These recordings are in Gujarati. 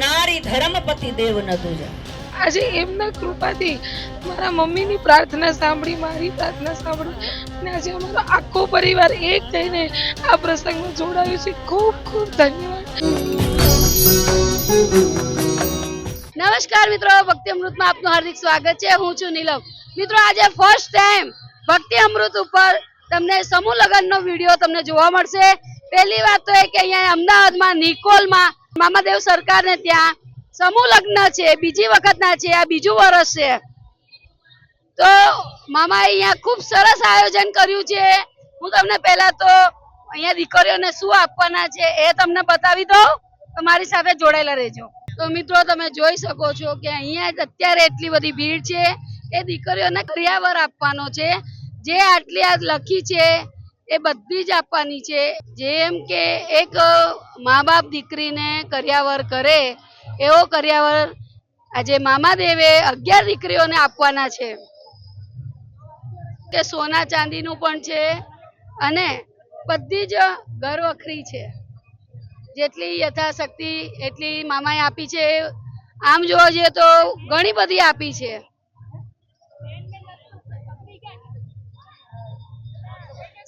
નારી ધર્મપતિ દેવ ન દુજા। આજે એમના કૃપાથી મારા મમ્મીની પ્રાર્થના સાંભળી, મારી પ્રાર્થના સાંભળી અને આજે અમારો આખો પરિવાર એક થઈને આ પ્રસંગમાં જોડાયું છે। ખૂબ ખૂબ ધન્યવાદ। નમસ્કાર મિત્રો, ભક્તિ અમૃતમાં આપનું હાર્દિક સ્વાગત છે। હું છું નીલમ। મિત્રો આજે ફર્સ્ટ ટાઈમ ભક્તિ અમૃત ઉપર તમને સમૂહ લગ્નનો વિડીયો તમને જોવા મળશે। પહેલી વાત તો એ કે અહીંયા અમદાવાદમાં નિકોલમાં મામાદેવ સરકારને ત્યાં સમૂહ લગ્ન છે, બીજી વખતના છે, આ બીજું વર્ષ છે। તો મામા અહીંયા ખૂબ સરસ આયોજન કર્યું છે। હું તમને પહેલા તો અહીંયા દીકરીઓને શું આપવાના છે એ તમને બતાવી દઉં, તમારી સાથે જોડાયેલા રહેજો। તો મિત્રો તમે જોઈ શકો છો કે અહીંયા અત્યારે એટલી બધી ભીડ છે, એ દીકરીઓને કરિયાવર આપવાનો છે। જે આટલી આ લખી છે એ બધી જ આપવાની છે। જેમ કે એક મા બાપ દીકરીને કરિયાવર કરે એવો કરિયાવર આજે મામાદેવે 11 દીકરીઓને આપવાના છે। કે સોના ચાંદીનું પણ છે અને બધી જ ઘર વખરી છે। જેટલી યથાશક્તિ એટલી મામાએ આપી છે। આમ જોવા જઈએ તો ઘણી બધી આપી છે।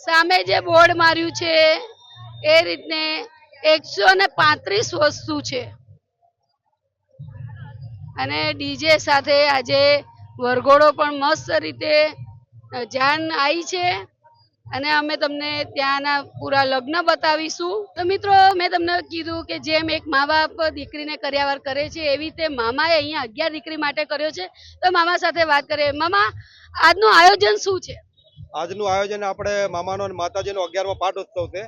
સામે જે બોર્ડ માર્યું છે એ રીતને 135 વસ્તુ છે અને ડીજે સાથે આજે વરઘોડો પણ મસ્ત રીતે જાન આવી છે અને અમે તમને ત્યાંના પૂરા લગ્ન બતાવીશું। તો મિત્રો મેં તમને કીધું કે જેમ એક મા બાપ દીકરીને કરિયાવર કરે છે એવી રીતે મામાએ અહીંયા 11 દીકરી માટે કર્યો છે। તો મામા સાથે વાત કરીએ। મામા, આજનું આયોજન શું છે? આજનું આયોજન આપણે મામાનો અને માતાજીનો 11મો પાઠ ઉત્સવ છે।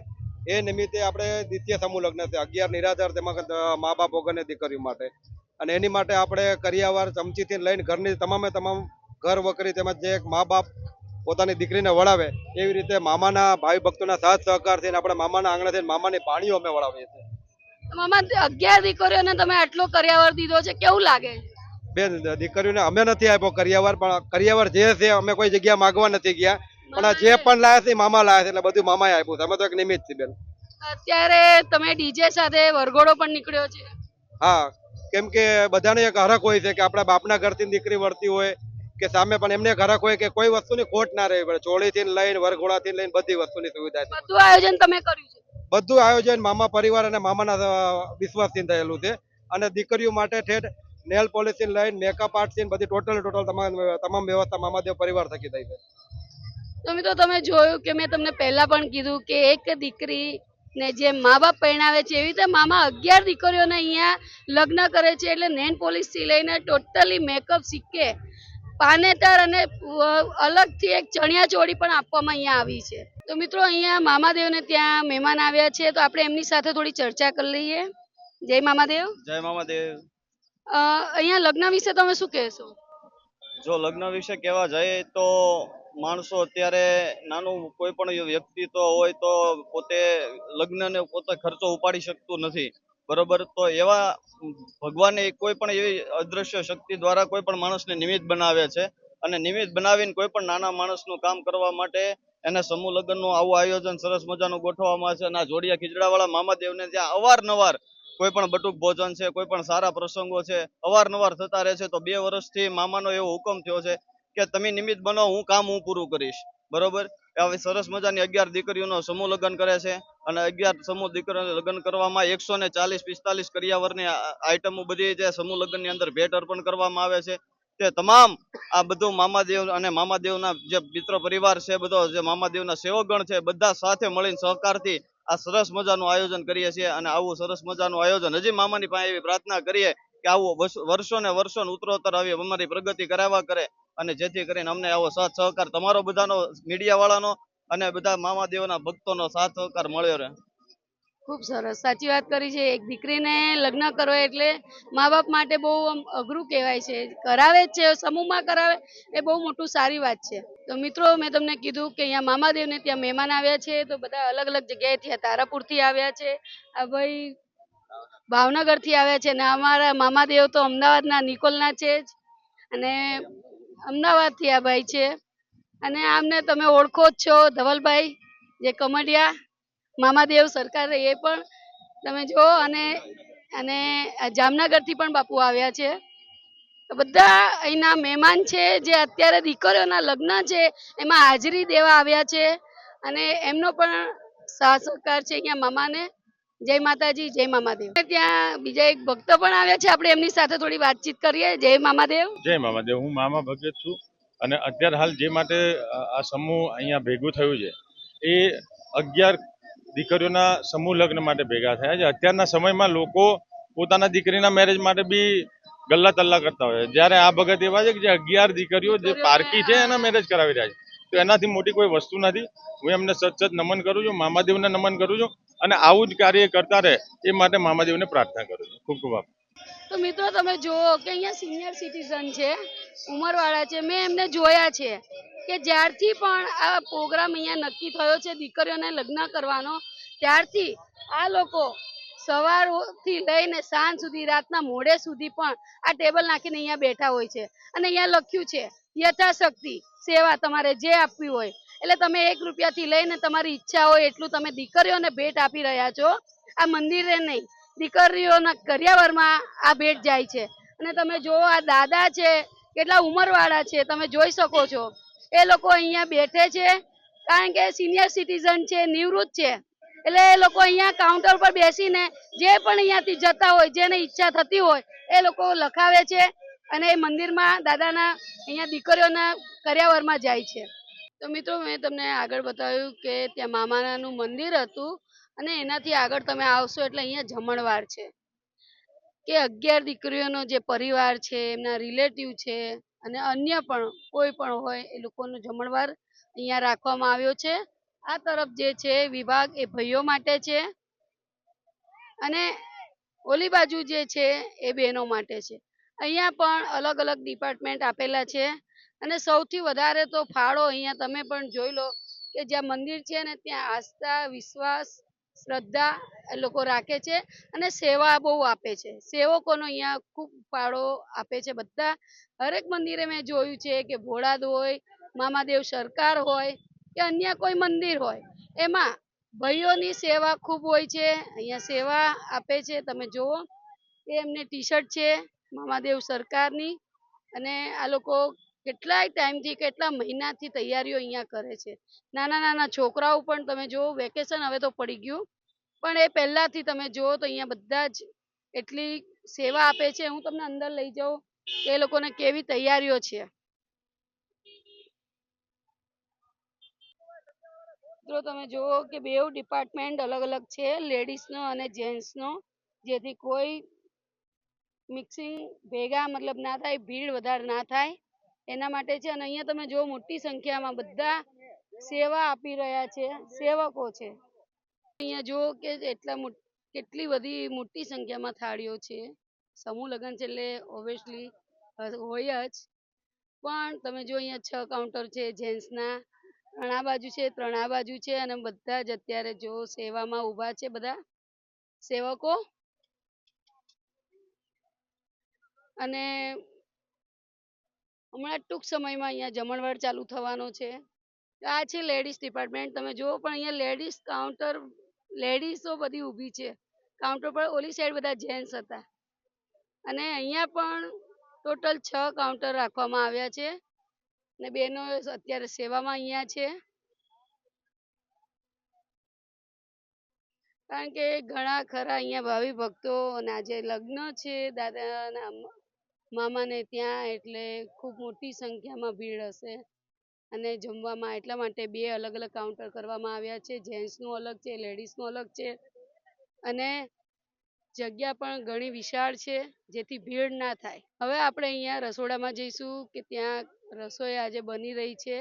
એ નિમિત્તે આપણે દ્વિતીય સમૂહ લગ્ન છે, 11 નિરાધાર તેમાં મા બાપ વગરની દીકરીઓ માટે, અને એની માટે આપણે કરિયાવર ચમચીથી લઈને ઘરની તમામ ઘર વકરી તેમજ જે એક મા બાપ પોતાની દીકરીને વળાવે એવી રીતે મામાના ભાઈ ભક્તોના સાથ સહકારથી આપણે મામાના આંગણેથી મામાની પાણીઓ અમે વળાવીએ છીએ। મામા 11 દીકરીઓને તમે આટલો કરિયાવર દીધો છે, કેવું લાગે? બેન, દીકરીઓને અમે નથી આપ્યો કરિયાવર, પણ કરિયાવર જે છે અમે કોઈ જગ્યા માગવા નથી ગયા, પણ જે પણ લાયા છે મામા લાયા છે, એટલે બધું મામાએ આપ્યું છે। અમે તો એક નિમિત્ત છીએ બેન। અત્યારે તમે ડીજે સાથે વરઘોડો પણ નીકળ્યો છે? હા, કેમ કે બધાને એક હરખ હોય છે કે આપણા બાપના ઘરથી દીકરી વળતી હોય કે સામે પણ એમને એક હરખ હોય કે કોઈ વસ્તુની ખોટ ના રહેવી પડે। ચોળીથી લઈને વરઘોડાથી લઈને બધી વસ્તુની સુવિધા છે। બધું આયોજન તમે કર્યું છે? બધું આયોજન મામા પરિવાર અને મામાના વિશ્વાસથી થયેલું છે, અને દીકરીઓ માટે ઠેઠ નેલ પોલિશથી લઈને મેકઅપ આર્ટથી બધી ટોટલ તમામ વ્યવસ્થા મામાદેવ પરિવાર થકી થઈ છે। તો મિત્રો તમે જોયું કે મેં તમને પહેલા પણ કીધું કે એક દીકરી ને જે મા બાપ પરણાવે છે એવી રીતે મામા 11 દીકરીઓને અહીંયા લગ્ન કરે છે। એટલે નેલ પોલિશ થી લઈને ટોટલી મેકઅપ શીખે, પાનેતર અને અલગથી એક ચણિયા ચોળી પણ આપવામાં અહીંયા આવી છે। તો મિત્રો અહીંયા મામાદેવને ત્યાં મહેમાન આવ્યા છે, તો આપણે એમની સાથે થોડી ચર્ચા કરી લઈએ। જય મામાદેવ। જય મામાદેવ। અહીંયા લગ્ન વિશે તમે શું કહેશો? જો લગ્ન વિશે કહેવા જાય તો માણસો અત્યારે નાનું કોઈ પણ વ્યક્તિત્વ હોય તો પોતે લગ્નને પોતે ખર્ચો ઉપાડી શકતું નથી, બરોબર? તો એવા ભગવાને કોઈ પણ એવી અદ્રશ્ય શક્તિ દ્વારા કોઈ પણ માણસને નિમિત્ત બનાવે છે, અને નિમિત્ત બનાવીને કોઈ પણ નાના માણસનું કામ કરવા માટે એને સમૂહ લગ્નનું આવું આયોજન સરસ મજાનું ગોઠવવામાં આવે છે। અને આ જોડિયા ખીજડાવાળા મામાદેવને ત્યાં અવારનવાર કોઈ પણ બટુક ભોજન છે, કોઈ પણ સારા પ્રસંગો છે, અવારનવાર થતા રહે છે। તો 2 વર્ષથી મામાનો એવો હુકમ થયો છે કે તમે નિમિત્ત બનો, હું કામ હું પૂરું કરીશ, બરોબર? આવી સરસ મજાની 11 દીકરીઓનો સમૂહ લગ્ન કરે છે, અને 11 સમૂહ દીકરીઓને લગ્ન કરવામાં 140-45 કરિયાવરની આઈટમો બધી જે સમૂહ લગ્નની અંદર ભેટ અર્પણ કરવામાં આવે છે, તે તમામ આ બધું મામાદેવ અને મામાદેવના જે મિત્ર પરિવાર છે, બધો જે મામાદેવના સેવકગણ છે, બધા સાથે મળીને સહકારથી આ સરસ મજાનું આયોજન કરીએ છીએ। અને આવું સરસ મજાનું આયોજન હજી મામાની પાસે એવી પ્રાર્થના કરીએ કે આવું વર્ષો ને ઉત્તરોત્તર આવી અમારી પ્રગતિ કરાવવા કરે, અને જેથી કરીને અમને આવો સાથ સહકાર તમારો બધાનો, મીડિયા વાળાનો અને બધા મામાદેવના ભક્તોનો સાથ સહકાર મળ્યો રહે। ખૂબ સરસ, સાચી વાત કરી છે। એક દીકરીને લગ્ન કરવા એટલે મા બાપ માટે બહુ અઘરું કહેવાય છે, કરાવે જ છે, સમૂહમાં કરાવે એ બહુ મોટું સારી વાત છે। તો મિત્રો મેં તમને કીધું કે અહીંયા મામાદેવને ત્યાં મહેમાન આવ્યા છે, તો બધા અલગ અલગ જગ્યાએથી તારાપુરથી આવ્યા છે, આ ભાઈ ભાવનગરથી આવ્યા છે, અને અમારા મામાદેવ તો અમદાવાદના નિકોલના છે જ, અને અમદાવાદથી આ ભાઈ છે, અને આમને તમે ઓળખો જ છો, ધવલભાઈ જે કમડિયા મામાદેવ સરકાર, એ પણ તમે જો, અને અને જામનગરથી પણ બાપુ આવ્યા છે. તો બધા અહીંના મહેમાન છે જે અત્યારે દીકરીઓના લગ્ન છે એમાં હાજરી દેવા આવ્યા છે અને એમનો પણ સાથ સહકાર છે અહીંયા મામાને. જય માતાજી, જય મામાદેવ. ત્યાં બીજા એક ભક્ત પણ આવ્યા છે, આપણે એમની સાથે થોડી વાતચીત કરીએ. જય મામાદેવ. જય મામાદેવ. હું મામા ભગત છું અને અત્યારે હાલ જે માટે આ સમૂહ અહીંયા ભેગું થયું છે એ 11 દીકરીઓના સમૂહ લગ્ન માટે ભેગા થયા છે. અત્યારના સમયમાં લોકો પોતાના દીકરીના મેરેજ માટે બી ગલ્લા તલ્લા કરતા હોય છે, જ્યારે આ ભગત એવા છે કે જે 11 દીકરીઓ જે પારકી છે એના મેરેજ કરાવી રહ્યા છે. તો એનાથી મોટી કોઈ વસ્તુ નથી. હું એમને સચત નમન કરું છું, મામાદેવને નમન કરું છું અને આવું જ કાર્ય કરતા રહે એ માટે મામાદેવને પ્રાર્થના કરું છું. ખૂબ ખૂબ આભાર. તો મિત્રો તમે જુઓ કે અહીંયા સિનિયર સિટીઝન છે, ઉંમરવાળા છે. મેં એમને જોયા છે કે જ્યારથી પણ આ પ્રોગ્રામ અહીંયા નક્કી થયો છે દીકરીઓને લગ્ન કરવાનો, ત્યારથી આ લોકો સવારથી લઈને સાંજ સુધી, રાતના મોડે સુધી પણ આ ટેબલ નાખીને અહીંયા બેઠા હોય છે. અને અહીંયા લખ્યું છે યથાશક્તિ સેવા, તમારે જે આપવી હોય. એટલે તમે 1 રૂપિયાથી લઈને તમારી ઈચ્છા હોય એટલું તમે દીકરીઓને ભેટ આપી રહ્યા છો. આ મંદિરે નહીં, દીકરીઓના કરિયાવરમાં આ ભેટ જાય છે. અને તમે જો આ દાદા છે કેટલા ઉંમરવાળા છે, તમે જોઈ શકો છો. એ લોકો અહીંયા બેઠે છે કારણ કે સિનિયર સિટીઝન છે, નિવૃત્ત છે. એટલે એ લોકો અહીંયા કાઉન્ટર પર બેસીને જે પણ અહીંયાથી જતા હોય, જેને ઈચ્છા થતી હોય એ લોકો લખાવે છે અને એ મંદિરમાં દાદાના અહીંયા દીકરીઓના કરિયાવરમાં જાય છે. તો મિત્રો મેં તમને આગળ બતાવ્યું કે ત્યાં મામાનાનું મંદિર હતું અને એનાથી આગળ તમે આવશો એટલે અહીંયા જમણવાર છે કે 11 દીકરીઓનો જે પરિવાર છે, એમના રિલેટિવ છે અને અન્ય પણ કોઈ પણ હોય એ લોકોનો જમણવાર અહીંયા રાખવામાં આવ્યો છે. આ તરફ જે છે વિભાગ એ ભાઈઓ માટે છે અને ઓલી બાજુ જે છે એ બહેનો માટે છે. અહીંયા પણ અલગ અલગ ડિપાર્ટમેન્ટ આપેલા છે અને સૌથી વધારે તો ફાળો અહીંયા તમે પણ જોઈ લો કે જ્યાં મંદિર છે ને ત્યાં આસ્થા, વિશ્વાસ, શ્રદ્ધા એ લોકો રાખે છે અને સેવા બહુ આપે છે. સેવકોનો અહીંયા ખૂબ ફાળો આપે છે બધા. હરેક મંદિરે મેં જોયું છે કે ભોળાદ હોય, મામાદેવ સરકાર હોય કે અન્ય કોઈ મંદિર હોય, એમાં ભાઈઓની સેવા ખૂબ હોય છે. અહીંયા સેવા આપે છે. તમે જુઓ એ એમને ટી શર્ટ છે મામાદેવ સરકારની અને આ લોકો કેટલાય ટાઈમથી, કેટલા મહિનાથી તૈયારીઓ અહીંયા કરે છે. નાના નાના છોકરાઓ પણ તમે જુઓ, વેકેશન હવે તો પડી ગયું પણ એ પહેલાથી તમે જુઓ તો અહીંયા બધા જ એટલી સેવા આપે છે. હું તમને અંદર લઈ જાઉં કે એ લોકોને કેવી તૈયારીઓ છે. તો તમે જુઓ કે બેઉ ડિપાર્ટમેન્ટ અલગ અલગ છે, લેડીઝનો અને જેન્ટ્સનો, જેથી કોઈ મિક્સિંગ ભેગા મતલબ ના થાય, ભીડ વધારે ના થાય એના માટે છે. અને અહીંયા તમે જુઓ મોટી સંખ્યામાં બધા સેવા આપી રહ્યા છે, સેવકો છે. અહીંયા જુઓ કે કેટલી બધી મોટી સંખ્યામાં થાળીઓ છે. સમૂહ લગ્ન છે એટલે ઓબ્વિયસલી હોય જ, પણ તમે જો અહીંયા 6 કાઉન્ટર છે જેન્ટ્સના, 3 આ બાજુ છે, 3 આ બાજુ છે અને બધા જ અત્યારે જો સેવામાં ઊભા છે બધા સેવકો. અને હમણાં ટૂંક સમયમાં અહીંયા જમણવાર ચાલુ થવાનો છે. આ છે લેડીઝ ડિપાર્ટમેન્ટ. તમે જુઓ પણ અહીંયા લેડીઝ કાઉન્ટર, લેડીઝો બધી ઊભી છે કાઉન્ટર પર. ઓલી સાઈડ બધા જેન્ટ્સ હતા અને અહીંયા પણ ટોટલ 6 કાઉન્ટર રાખવામાં આવ્યા છે અને બહેનો અત્યારે સેવામાં અહીંયા છે. કારણ કે ઘણા ખરા અહીંયા ભાવિ ભક્તો અને આજે લગ્ન છે દાદાના મામાને ત્યાં, એટલે ખૂબ મોટી સંખ્યામાં ભીડ હશે. અને જમવામાં એટલા માટે 2 અલગ અલગ કાઉન્ટર કરવામાં આવ્યા છે. જેન્ટ્સનું અલગ છે, લેડીઝનું અલગ છે અને જગ્યા પણ ઘણી વિશાળ છે જેથી ભીડ ના થાય. હવે આપણે અહીંયા રસોડામાં જઈશું કે ત્યાં રસોઈ આજે બની રહી છે.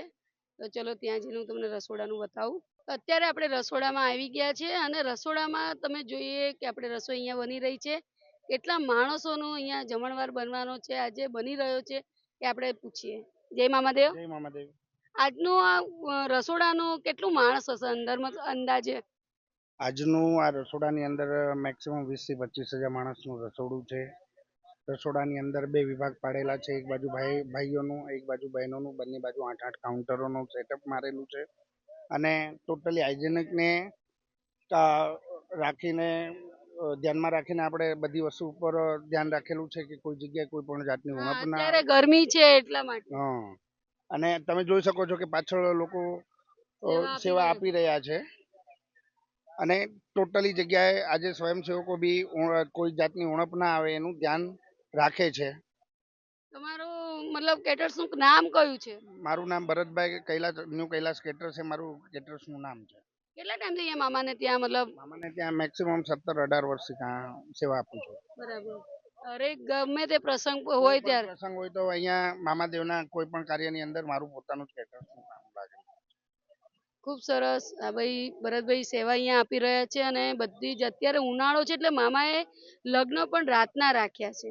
તો ચલો ત્યાં જઈને હું તમને રસોડાનું બતાવું. અત્યારે આપણે રસોડામાં આવી ગયા છે અને રસોડામાં તમે જોઈએ કે આપણે રસોઈ અહીંયા બની રહી છે. કેટલા માણસોનું અહીંયા જમણવાર બનવાનો છે, આજે બની રહ્યો છે એ આપણે પૂછીએ. જય મામાદેવ. જય મામાદેવ. આજનું આ રસોડાનું કેટલું માણસ હશે અંદરમાં અંદાજે? આજનું આ રસોડાની અંદર મેક્સિમમ 20 થી 25 હજાર માણસનું રસોડું છે. રસોડાની અંદર 2 વિભાગ પાડેલા છે. એક બાજુ ભાઈઓનું, એક બાજુ બહેનોનું. બંને બાજુ 8 કાઉન્ટરોનું સેટઅપ મારેલું છે અને ટોટલી હાઇજેનિકને રાખીને ધ્યાનમાં રાખીને આપણે બધી વસ્તુ ઉપર ધ્યાન રાખેલું છે કે કોઈ જગ્યાએ કોઈ પણ જાતની ઉણપ ના અત્યારે ગરમી છે એટલા માટે હા અને તમે જોઈ શકો છો કે પાછળ લોકો સેવા આપી રહ્યા છે અને ટોટલી જગ્યાએ આજે સ્વયંસેવકો બી કોઈ જાતની ઉણપ ના આવે એનું ધ્યાન રાખે છે. તમારું મતલબ કેટર્સ નું નામ કયું છે? મારું નામ ભરતભાઈ કૈલાસ ન્યુ કૈલાસ કેટર્સ છે. મારું કેટર્સ નું નામ છે. કેટલા ટાઈમ થી અહીંયા મામાને ત્યાં મતલબ? મામાને ત્યાં મેક્સિમમ 17-18 વર્ષથી ત્યાં સેવા આપું છું. બરાબર. અરે ગમે તે પ્રસંગ હોય ત્યારે પ્રસંગ હોય તો અહીંયા મામાદેવના કોઈ પણ કાર્યની અંદર મારું પોતાનું જ કેટર્સ નું કામ લાગે. ખૂબ સરસ. આ ભાઈ ભરતભાઈ સેવા અહીંયા આપી રહ્યા છે અને બધી જ અત્યારે ઉનાળો છે એટલે મામાએ લગ્ન પણ રાતના રાખ્યા છે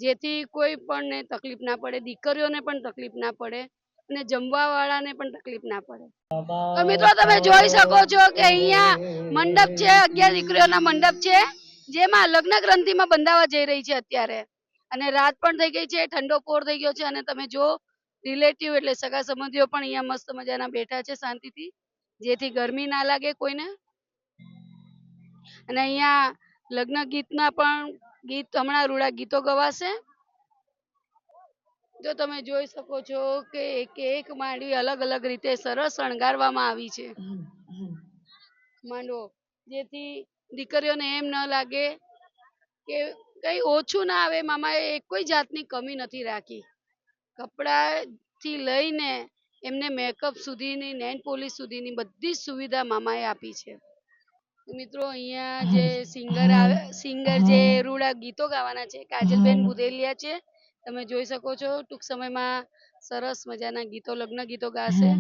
જેથી કોઈ પણ ને તકલીફ ના પડે, દીકરીઓને પણ તકલીફ ના પડે અને જમવા વાળાને પણ તકલીફ ના પડે. તો મિત્રો તમે જોઈ શકો છો કે અહીંયા મંડપ છે, 11 દીકરીઓના મંડપ છે જેમાં લગ્ન ગ્રંથિમાં બંધાવા જઈ રહી છે અત્યારે અને રાત પણ થઈ ગઈ છે, ઠંડો પોર થઈ ગયો છે અને તમે જો રિલેટિવ એટલે સગા સંબંધીઓ પણ અહીંયા મસ્ત મજાના બેઠા છે શાંતિથી જેથી ગરમી ના લાગે કોઈને. અને અહીંયા લગ્ન ગીતના પણ ગીત હમણાં રૂડા ગીતો ગવાશે. જો તમે જોઈ શકો છો કે એક માંડવી અલગ અલગ રીતે સરસ શણગારવામાં આવી છે માંડવો જેથી દીકરીઓને એમ ન લાગે કે કઈ ઓછું ના આવે. મામાએ કોઈ જાતની કમી નથી રાખી. કપડાથી લઈને એમને મેકઅપ સુધીની, નેલ પોલિશ સુધીની બધી જ સુવિધા મામાએ આપી છે. મિત્રો અહીંયા જે સિંગર જે રૂડા ગીતો ગાવાના છે કાજલબેન બુદેલિયા છે. તમે જોઈ શકો છો ટૂંક સમયમાં સરસ મજાના ગીતો, લગ્ન ગીતો ગાશે.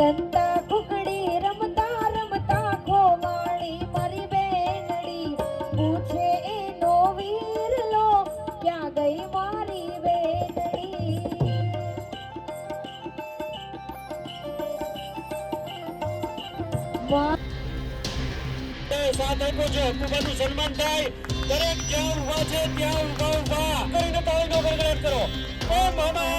સંતા કુકડી રમતા રમતા ખોવાણી મારી બેનડી પૂછે એનો વીરલો ક્યાં ગઈ મારી બેનડી. સાથ આપ્યો છે, હકુબાનું સન્માન થાય. દરેક જ્યાં ઉભા છે ત્યાં ઉભા કરીને તાળીનો ગડગડાટ કરો. ઓ મામા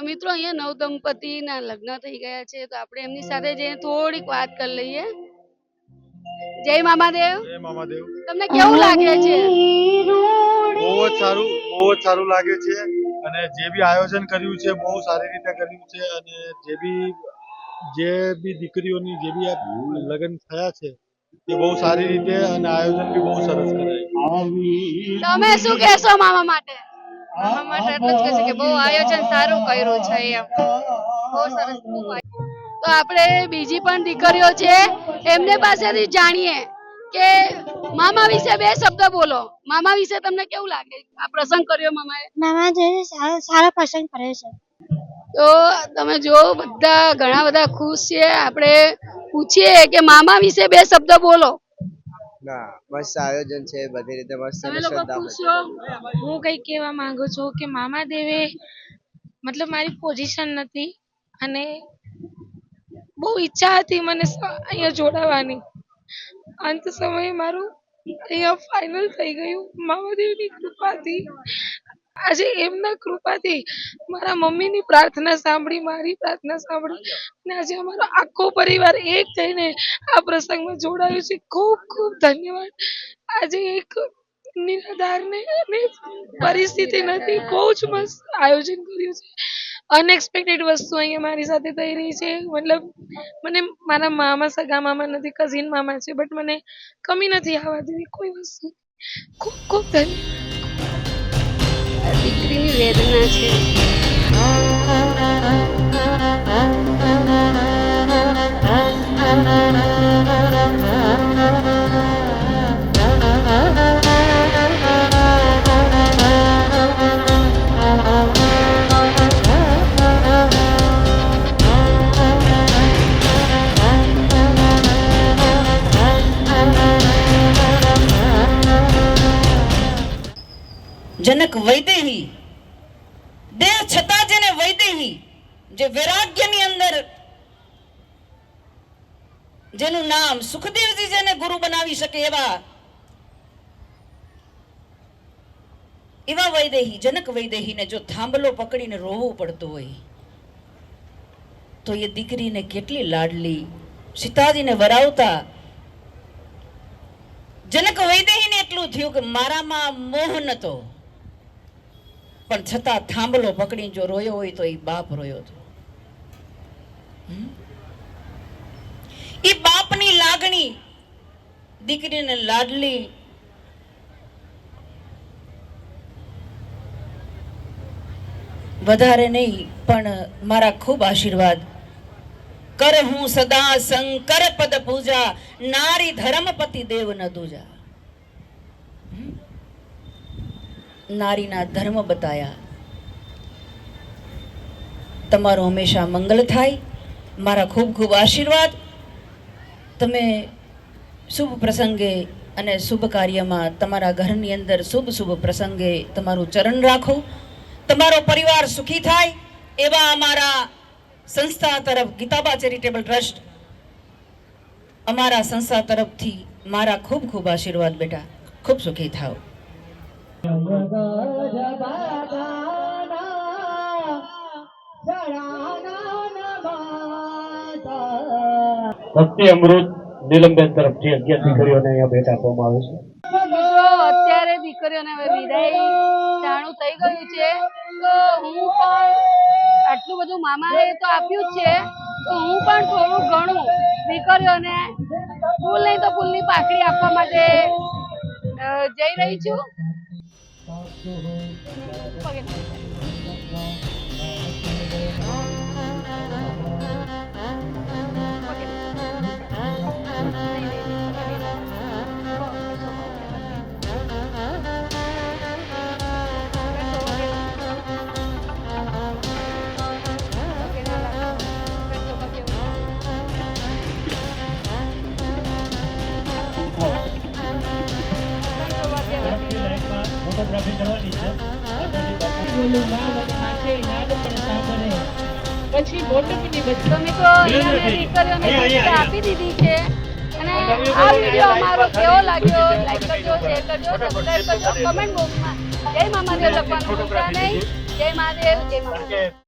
મિત્રો અહીંયા નવ દંપતીના લગ્ન થઈ ગયા છે તો આપણે એમની સાથે જઈને થોડીક વાત કરી લઈએ. જય મામાદેવ. જય મામાદેવ. તમને કેવું લાગે છે? બહુ જ સારું લાગે છે અને જે બી આયોજન કર્યું છે બહુ સારી રીતે કર્યું છે અને જે બી દીકરીઓની જે બી લગ્ન થયા છે એ બહુ સારી રીતે અને આયોજન બી બહુ સરસ કરાયું. તમે શું કહેશો મામા માટે? મામા માટે એટલું જ કહેશે કે બહુ આયોજન સારું કર્યું છે એમ. બહુ સરસ. તો આપણે બીજી પણ દીકરીઓ છે એમને પાસેથી જાણીએ કે મામા વિશે બે શબ્દ બોલો. મામા વિશે તમને કેવું લાગે? આ પ્રસંગ કર્યો મામાએ? મામા જે સારો પ્રસંગ કર્યો છે. તો તમે જો બધા ઘણા બધા ખુશ છે. આપણે પૂછીએ કે મામા વિશે બે શબ્દ બોલો. ના મસ્ત આયોજન છે, બધી રીતે મસ્ત. તમે લોકો ખુશ છો? હું કઈ કહેવા માંગુ છું કે મામા દેવે મતલબ મારી પોઝિશન નથી અને બહુ ઈચ્છા હતી મને અહીંયા જોડાવાની. અંત સમયે મારું અહીંયા ફાઇનલ થઈ ગયું મામાદેવની કૃપાથી. આજે એમના કૃપાથી મારા મમ્મીની પ્રાર્થના સાંભળી, મારી પ્રાર્થના સાંભળી અને આજે અમારો આખો પરિવાર એક થઈને આ પ્રસંગમાં જોડાયો છે. ખૂબ ખૂબ ધન્યવાદ. આજે એક નિરાધારને અને પરિસ્થિતિ નથી, બહુ જ મસ્ત આયોજન કર્યું છે. અનએક્સપેક્ટેડ વસ્તુ અહીંયા મારી સાથે થઈ રહી છે. મતલબ મને મારા મામા, સગા મામા નથી, કઝિન મામા છે, બટ મને કમી નથી આવવા દેવી કોઈ વસ્તુ. ખૂબ ખૂબ ધન્યવાદ. દીકરીની વેદના છે. વૈદેહી, દેહ છતાં જેને વૈદેહી, જે વૈરાગ્યની અંદર જેનું નામ સુખદેવજી જેને ગુરુ બનાવી શકે એવા વૈદેહી, જનક વૈદેહીને જો થાંભલો પકડીને રોવું પડતું હોય તો એ દીકરીને કેટલી લાડલી, સીતાજીને વરાવતા જનક વૈદેહીને એટલું થયું કે મારામાં મોહ નતો, પણ છતાં થાંભલો પકડીને જો રોયો હોય તો એ બાપ રોયો હતો. એ બાપની લાગણી દીકરીને લાડલી, વધારે નહીં પણ મારા ખૂબ આશીર્વાદ. કર હું સદા શંકર પદ પૂજા, નારી ધર્મપતિ દેવ ન દૂજા. નારીના ધર્મ બતાયા. તમારું હંમેશા મંગલ થાય. મારા ખૂબ ખૂબ આશીર્વાદ. તમે શુભ પ્રસંગે અને શુભ કાર્યમાં તમારા ઘરની અંદર શુભ શુભ પ્રસંગે તમારું ચરણ રાખો. તમારો પરિવાર સુખી થાય એવા અમારા સંસ્થા તરફ, ગીતાબા ચેરિટેબલ ટ્રસ્ટ, અમારા સંસ્થા તરફથી મારા ખૂબ ખૂબ આશીર્વાદ. બેટા ખૂબ સુખી થાઓ. ભક્તિ અમૃત નીલમબેન તરફથી 11 દીકરીઓને અહીંયા ભેટ આપવામાં આવે છે. મિત્રો અત્યારે દીકરીઓને હવે વિદાય જાણું થઈ ગયું છે, તો હું પણ આટલું બધું મામાએ તો આપ્યું જ છે, તો હું પણ થોડું ઘણું દીકરીઓને ફૂલ નહીં તો ફૂલની પાકડી આપવા માટે જઈ રહી છું. ફોટોગ્રાફી કરવાની છે. પછી બોટમની તો મિત્રો અહીંયા મેં દીકરીઓને આપી દીધી છે. અને આ વિડીયો અમારો કેવો લાગ્યો, લાઈક કરજો, શેર કરજો, સબસ્ક્રાઇબ કરજો, કમેન્ટ બોક્સમાં જય મામાદેવ લખવાનું ભૂલતા નહીં. જય મહાદેવ, જય મામાદેવ.